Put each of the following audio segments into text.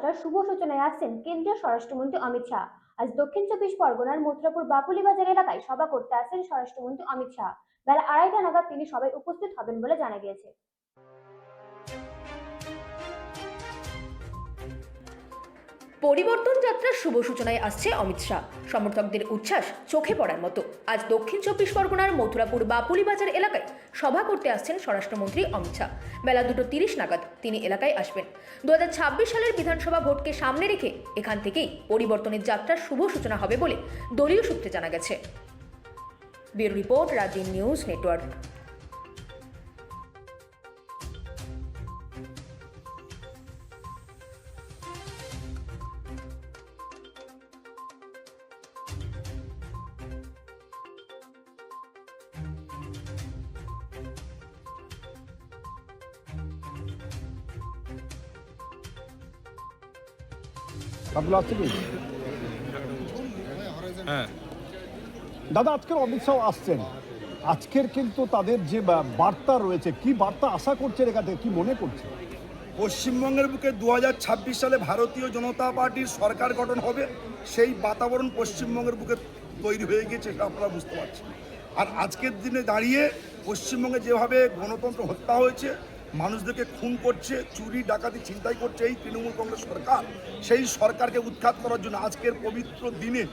যাত্রার শুভ সূচনায় আসছেন কেন্দ্রীয় স্বরাষ্ট্রমন্ত্রী অমিত শাহ। আজ দক্ষিণ চব্বিশ পরগনার মথুরাপুর বাপুলি বাজার এলাকায় সভা করতে আসছেন স্বরাষ্ট্রমন্ত্রী অমিত শাহ। বেলা 2:30টা নাগাদ তিনি সভায় উপস্থিত হবেন বলে জানা গিয়েছে। পরিবর্তন যাত্রার শুভ সূচনায় আসছে অমিত শাহ। সমর্থকদের উচ্ছ্বাস চোখে পড়ার মতো। আজ দক্ষিণ চব্বিশ পরগনার মথুরাপুর বাপুলি বাজার এলাকায় সভা করতে আসছেন স্বরাষ্ট্রমন্ত্রী অমিত শাহ। বেলা 2:30 নাগাদ তিনি এলাকায় আসবেন। 2026 সালের বিধানসভা ভোটকে সামনে রেখে এখান থেকেই পরিবর্তনের যাত্রার শুভ সূচনা হবে বলে দলীয় সূত্রে জানা গেছে। Bureau report, Rajdin news network. হ্যাঁ দাদা, আজকের অমিত শাহ আসছেন, আজকের কিন্তু তাদের যে বার্তা রয়েছে, কি বার্তা আশা করছেন এখান থেকে, কি মনে করছে? পশ্চিমবঙ্গের বুকে 2026 সালে ভারতীয় জনতা পার্টির সরকার গঠন হবে, সেই বাতাবরণ পশ্চিমবঙ্গের বুকে তৈরি হয়ে গেছে, এটা আপনারা বুঝতে পারছেন। আর আজকের দিনে দাঁড়িয়ে পশ্চিমবঙ্গে যেভাবে গণতন্ত্র হত্যা হয়েছে, মানুষদেরকে খুন করছে, চুরি ডাকাতি ছিনতাই করছে এই তৃণমূল কংগ্রেস সরকার, সেই সরকারকে উৎখাত করার জন্য আজকের পবিত্র দিনে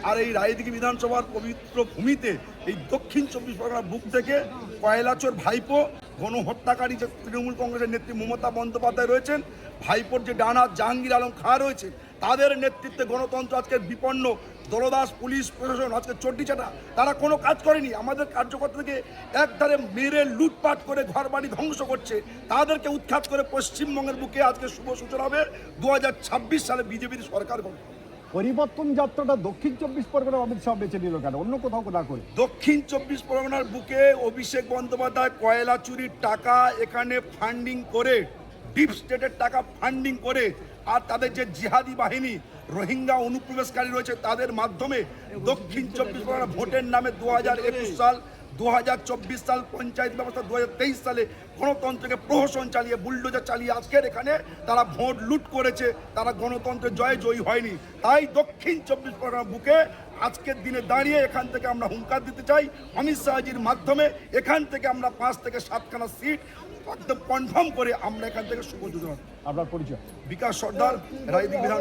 আর এই রায়দিঘি বিধানসভার পবিত্র ভূমিতে এই দক্ষিণ চব্বিশ পরগনার বুক থেকে কয়লাচোর ভাইপো, গণহত্যাকারী যে তৃণমূল কংগ্রেসের নেত্রী মমতা বন্দ্যোপাধ্যায় রয়েছেন, ভাইপোর যে ডান হাত জাহাঙ্গীর আলম খাঁ রয়েছে, তাদের নেতৃত্বে গণতন্ত্র আজকে বিপন্ন। দলদাস পুলিশ প্রশাসন আজকে চড্ডিচাটা, তারা কোনো কাজ করেনি। আমাদের কার্যকর্তাকে একধারে মেরে লুটপাট করে ঘরবাড়ি ধ্বংস করছে, তাদেরকে উৎখাত করে পশ্চিমবঙ্গের বুকে আজকে শুভ সূচনা হবে 2026 সালে বিজেপির সরকার গঠন। পরিবর্তন যাত্রাটা দক্ষিণ চব্বিশ পরগনা অমিত শাহ বেছে নিল কেন, অন্য কোথাও না করে? দক্ষিণ চব্বিশ পরগনার বুকে অভিষেক বন্দ্যোপাধ্যায় কয়লা চুরির টাকা এখানে ফান্ডিং করে, ডিপ স্টেটের টাকা ফান্ডিং করে, আর তাদের যে জিহাদি বাহিনী রোহিঙ্গা অনুপ্রবেশকারী রয়েছে তাদের মাধ্যমে দক্ষিণ চব্বিশ পরগনা ভোটের নামে 2021 সাল, 2024 সাল পঞ্চায়েত ব্যবস্থা, 2023 সালে গণতন্ত্রকে প্রহসন চালিয়ে, বুলডোজার চালিয়ে আজকের এখানে তারা ভোট লুট করেছে, তারা গণতন্ত্রের জয়ী হয়নি। তাই দক্ষিণ চব্বিশ পরগনা বুকে আজকের দিনে দাঁড়িয়ে এখান থেকে আমরা হুঙ্কার দিতে চাই, অমিত শাহজির মাধ্যমে এখান থেকে আমরা 5 থেকে 7খানা সিট একদম কনফার্ম করে আমরা এখান থেকে শুভ যোজনা। আপনার পরিচয়? বিকাশ সর্দার, রায়দিঘি বিধান।